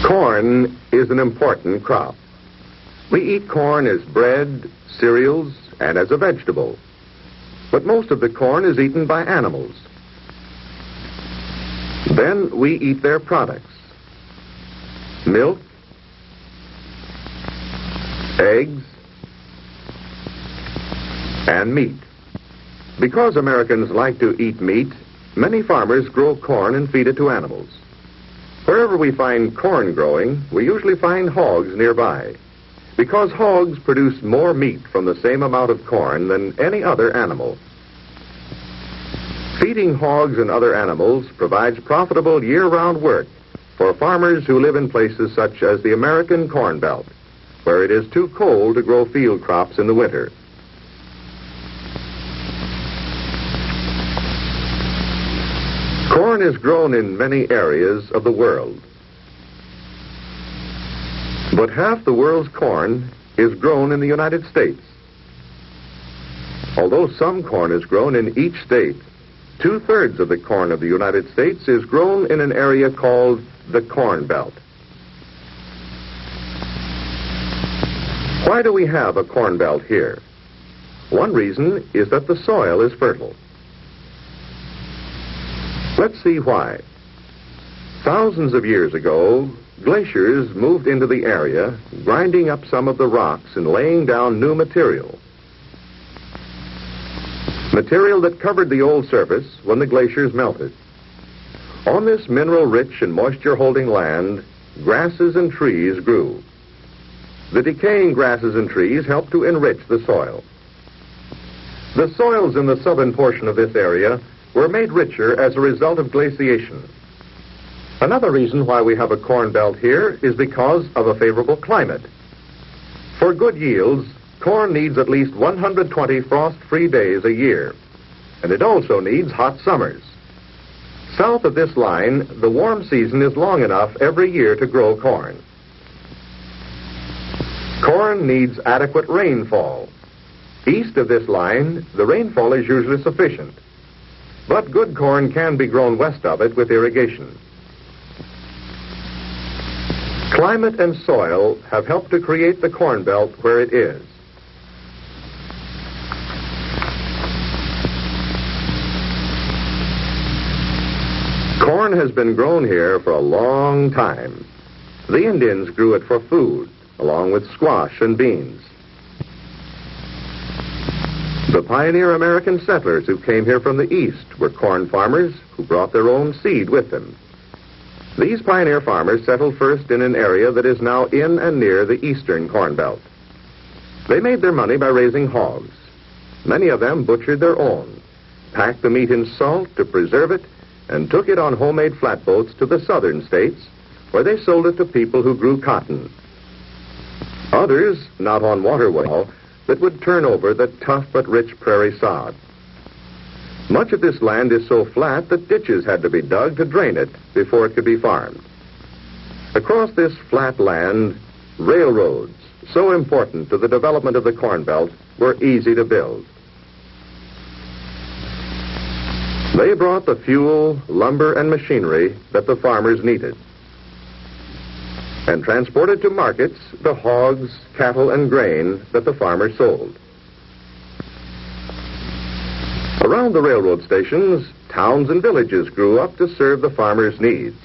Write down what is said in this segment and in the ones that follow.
Corn is an important crop. We eat corn as bread, cereals, and as a vegetable. But most of the corn is eaten by animals. Then we eat their products: milk, eggs, and meat. Because Americans like to eat meat, many farmers grow corn and feed it to animals. Wherever we find corn growing, we usually find hogs nearby, because hogs produce more meat from the same amount of corn than any other animal. Feeding hogs and other animals provides profitable year-round work for farmers who live in places such as the American Corn Belt, where it is too cold to grow field crops in the winter. Corn is grown in many areas of the world. But half the world's corn is grown in the United States. Although some corn is grown in each state, 2/3 of the corn of the United States is grown in an area called the Corn Belt. Why do we have a corn belt here? One reason is that the soil is fertile. Let's see why. Thousands of years ago, glaciers moved into the area, grinding up some of the rocks and laying down new material. Material that covered the old surface when the glaciers melted. On this mineral-rich and moisture-holding land, grasses and trees grew. The decaying grasses and trees helped to enrich the soil. The soils in the southern portion of this area were made richer as a result of glaciation. Another reason why we have a corn belt here is because of a favorable climate. For good yields, corn needs at least 120 frost-free days a year, and it also needs hot summers. South of this line, the warm season is long enough every year to grow corn. Corn needs adequate rainfall. East of this line, the rainfall is usually sufficient. But good corn can be grown west of it with irrigation. Climate and soil have helped to create the corn belt where it is. Corn has been grown here for a long time. The Indians grew it for food, along with squash and beans. The pioneer American settlers who came here from the east were corn farmers who brought their own seed with them. These pioneer farmers settled first in an area that is now in and near the eastern corn belt. They made their money by raising hogs. Many of them butchered their own, packed the meat in salt to preserve it, and took it on homemade flatboats to the southern states, where they sold it to people who grew cotton. Others, not on waterway, that would turn over the tough but rich prairie sod. Much of this land is so flat that ditches had to be dug to drain it before it could be farmed. Across this flat land, railroads, so important to the development of the corn belt, were easy to build. They brought the fuel, lumber, and machinery that the farmers needed, and transported to markets the hogs, cattle, and grain that the farmers sold. Around the railroad stations, towns and villages grew up to serve the farmers' needs.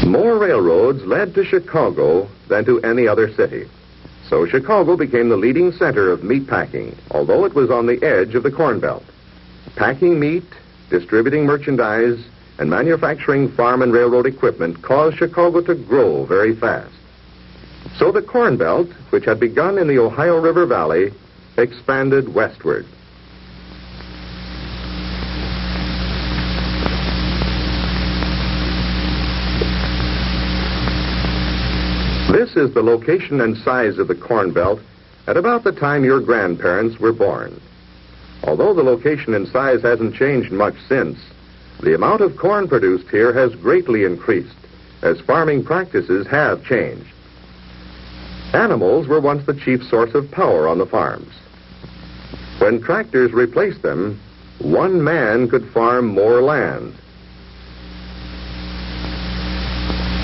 More railroads led to Chicago than to any other city. So Chicago became the leading center of meat packing, although it was on the edge of the corn belt. Packing meat, distributing merchandise, and manufacturing farm and railroad equipment caused Chicago to grow very fast. So the corn belt, which had begun in the Ohio River Valley, expanded westward. This is the location and size of the corn belt at about the time your grandparents were born. Although the location and size hasn't changed much since, the amount of corn produced here has greatly increased as farming practices have changed. Animals were once the chief source of power on the farms. When tractors replaced them, one man could farm more land.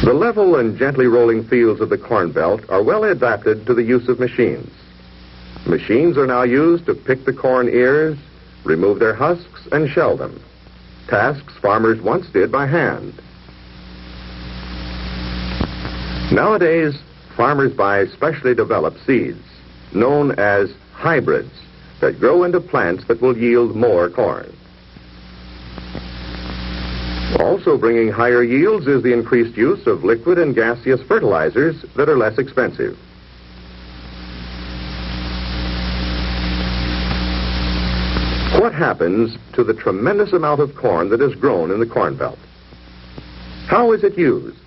The level and gently rolling fields of the Corn Belt are well adapted to the use of machines. Machines are now used to pick the corn ears, remove their husks, and shell them, tasks farmers once did by hand. Nowadays, farmers buy specially developed seeds, known as hybrids, that grow into plants that will yield more corn. Also bringing higher yields is the increased use of liquid and gaseous fertilizers that are less expensive. What happens to the tremendous amount of corn that is grown in the Corn Belt? How is it used?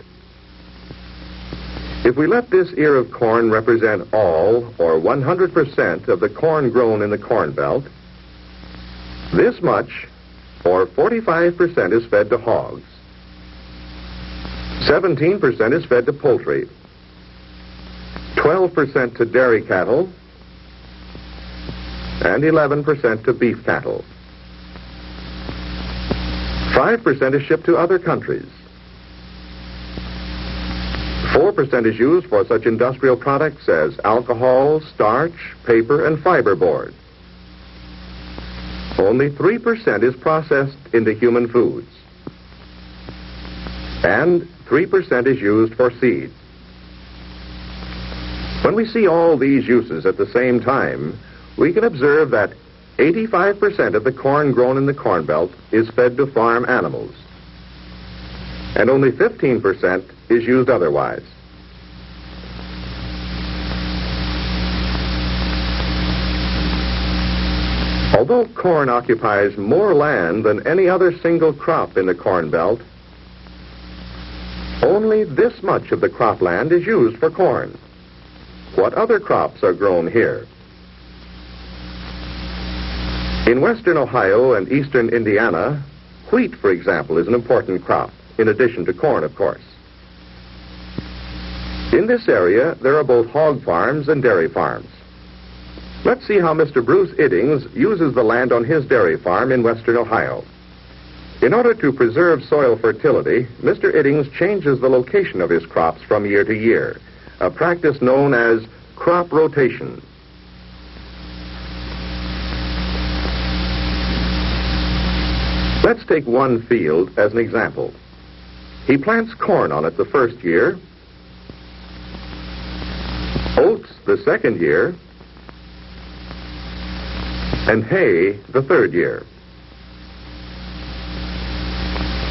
If we let this ear of corn represent all, or 100% of the corn grown in the Corn Belt, this much, or 45%, is fed to hogs. 17% is fed to poultry. 12% to dairy cattle. And 11% to beef cattle. 5% is shipped to other countries. 4% is used for such industrial products as alcohol, starch, paper, and fiberboard. Only 3% is processed into human foods. And 3% is used for seed. When we see all these uses at the same time, we can observe that 85% of the corn grown in the Corn Belt is fed to farm animals, and only 15% is used otherwise. Although corn occupies more land than any other single crop in the Corn Belt, only this much of the cropland is used for corn. What other crops are grown here? In western Ohio and eastern Indiana, wheat, for example, is an important crop, in addition to corn, of course. In this area, there are both hog farms and dairy farms. Let's see how Mr. Bruce Iddings uses the land on his dairy farm in western Ohio. In order to preserve soil fertility, Mr. Iddings changes the location of his crops from year to year, a practice known as crop rotation. Let's take one field as an example. He plants corn on it the first year, oats the second year, and hay the third year.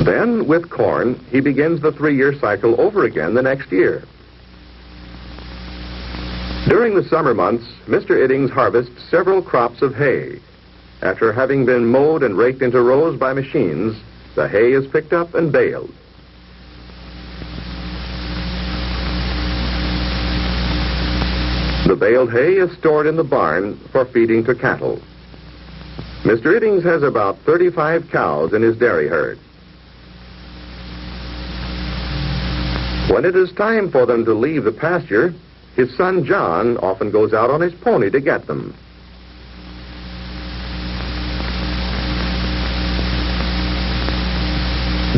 Then, with corn, he begins the 3-year cycle over again the next year. During the summer months, Mr. Iddings harvests several crops of hay. After having been mowed and raked into rows by machines, the hay is picked up and baled. The baled hay is stored in the barn for feeding to cattle. Mr. Iddings has about 35 cows in his dairy herd. When it is time for them to leave the pasture, his son John often goes out on his pony to get them.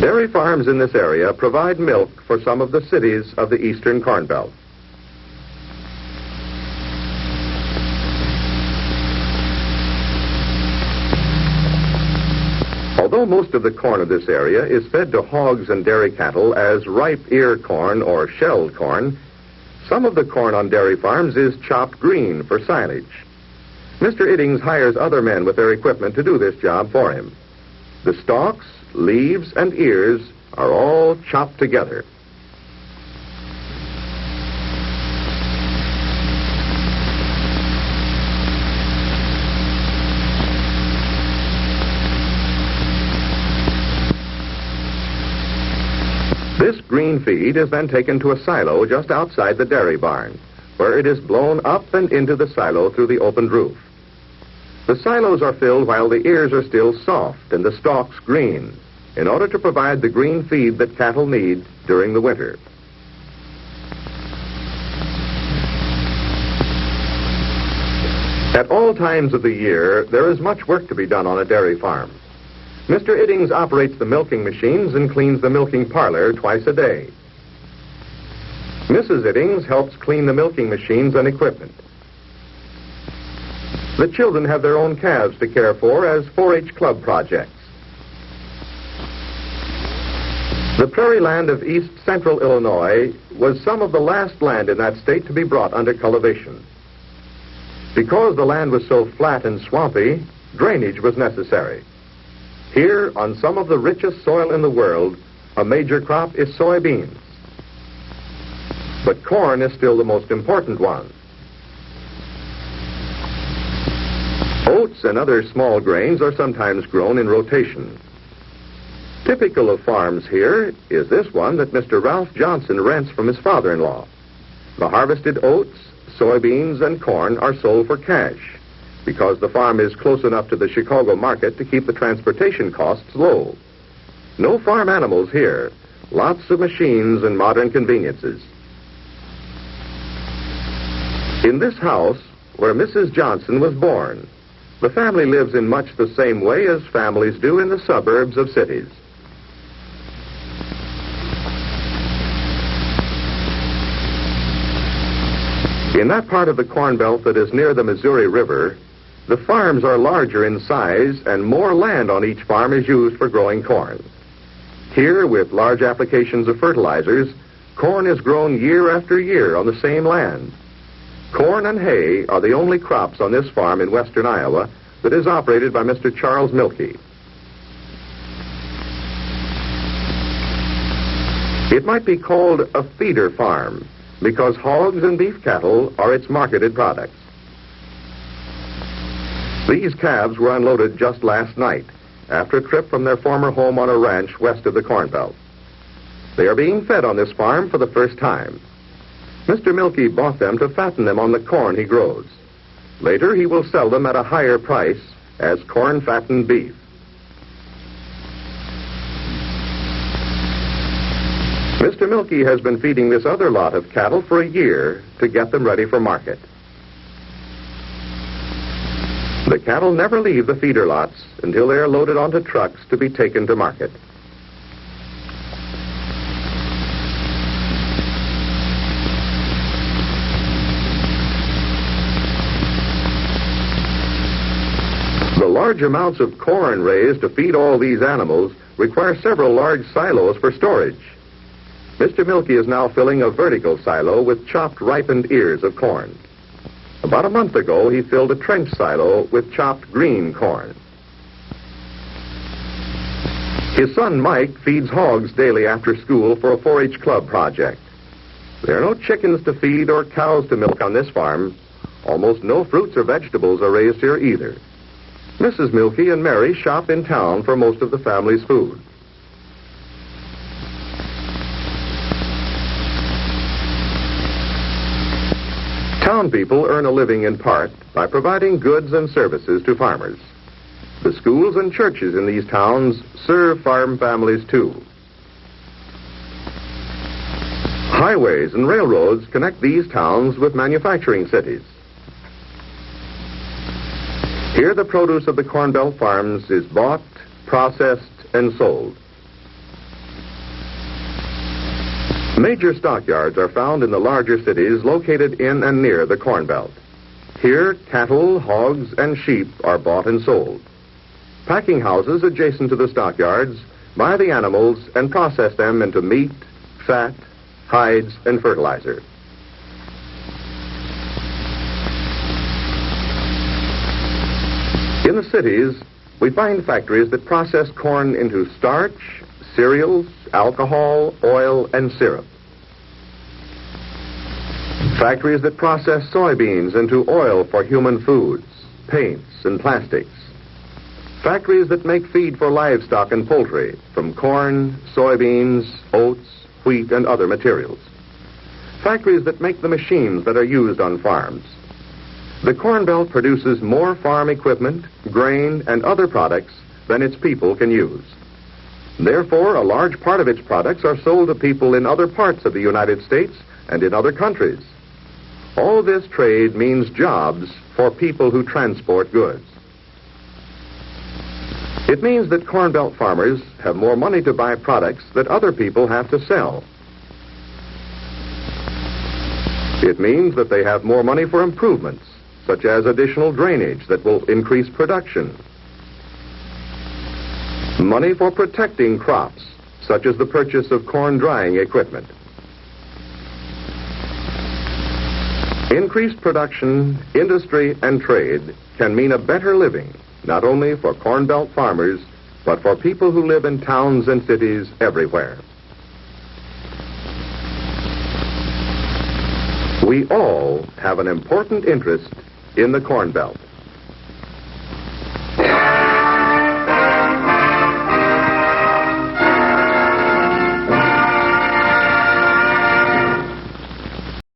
Dairy farms in this area provide milk for some of the cities of the eastern Corn Belt. Although most of the corn of this area is fed to hogs and dairy cattle as ripe ear corn or shelled corn, some of the corn on dairy farms is chopped green for silage. Mr. Iddings hires other men with their equipment to do this job for him. The stalks, leaves, and ears are all chopped together. This green feed is then taken to a silo just outside the dairy barn, where it is blown up and into the silo through the opened roof. The silos are filled while the ears are still soft and the stalks green, in order to provide the green feed that cattle need during the winter. At all times of the year, there is much work to be done on a dairy farm. Mr. Iddings operates the milking machines and cleans the milking parlor twice a day. Mrs. Iddings helps clean the milking machines and equipment. The children have their own calves to care for as 4-H club projects. The prairie land of east central Illinois was some of the last land in that state to be brought under cultivation. Because the land was so flat and swampy, drainage was necessary. Here, on some of the richest soil in the world, a major crop is soybeans. But corn is still the most important one. Oats and other small grains are sometimes grown in rotation. Typical of farms here is this one that Mr. Ralph Johnson rents from his father-in-law. The harvested oats, soybeans, and corn are sold for cash because the farm is close enough to the Chicago market to keep the transportation costs low. No farm animals here, lots of machines and modern conveniences. In this house, where Mrs. Johnson was born, the family lives in much the same way as families do in the suburbs of cities. In that part of the Corn Belt that is near the Missouri River, the farms are larger in size and more land on each farm is used for growing corn. Here, with large applications of fertilizers, corn is grown year after year on the same land. Corn and hay are the only crops on this farm in western Iowa that is operated by Mr. Charles Milkey. It might be called a feeder farm because hogs and beef cattle are its marketed products. These calves were unloaded just last night after a trip from their former home on a ranch west of the Corn Belt. They are being fed on this farm for the first time. Mr. Milkey bought them to fatten them on the corn he grows. Later, he will sell them at a higher price as corn-fattened beef. Mr. Milkey has been feeding this other lot of cattle for a year to get them ready for market. The cattle never leave the feeder lots until they are loaded onto trucks to be taken to market. The large amounts of corn raised to feed all these animals require several large silos for storage. Mr. Milkey is now filling a vertical silo with chopped ripened ears of corn. About a month ago, he filled a trench silo with chopped green corn. His son Mike feeds hogs daily after school for a 4-H club project. There are no chickens to feed or cows to milk on this farm. Almost no fruits or vegetables are raised here either. Mrs. Milkey and Mary shop in town for most of the family's food. Town people earn a living in part by providing goods and services to farmers. The schools and churches in these towns serve farm families too. Highways and railroads connect these towns with manufacturing cities. Here the produce of the Corn Belt farms is bought, processed, and sold. Major stockyards are found in the larger cities located in and near the Corn Belt. Here, cattle, hogs, and sheep are bought and sold. Packing houses adjacent to the stockyards buy the animals and process them into meat, fat, hides, and fertilizer. In the cities, we find factories that process corn into starch, cereals, alcohol, oil, and syrup. Factories that process soybeans into oil for human foods, paints, and plastics. Factories that make feed for livestock and poultry from corn, soybeans, oats, wheat, and other materials. Factories that make the machines that are used on farms. The Corn Belt produces more farm equipment, grain, and other products than its people can use. Therefore, a large part of its products are sold to people in other parts of the United States and in other countries. All this trade means jobs for people who transport goods. It means that Corn Belt farmers have more money to buy products that other people have to sell. It means that they have more money for improvements, such as additional drainage that will increase production. Money for protecting crops, such as the purchase of corn drying equipment. Increased production, industry, and trade can mean a better living, not only for Corn Belt farmers, but for people who live in towns and cities everywhere. We all have an important interest in the Corn Belt.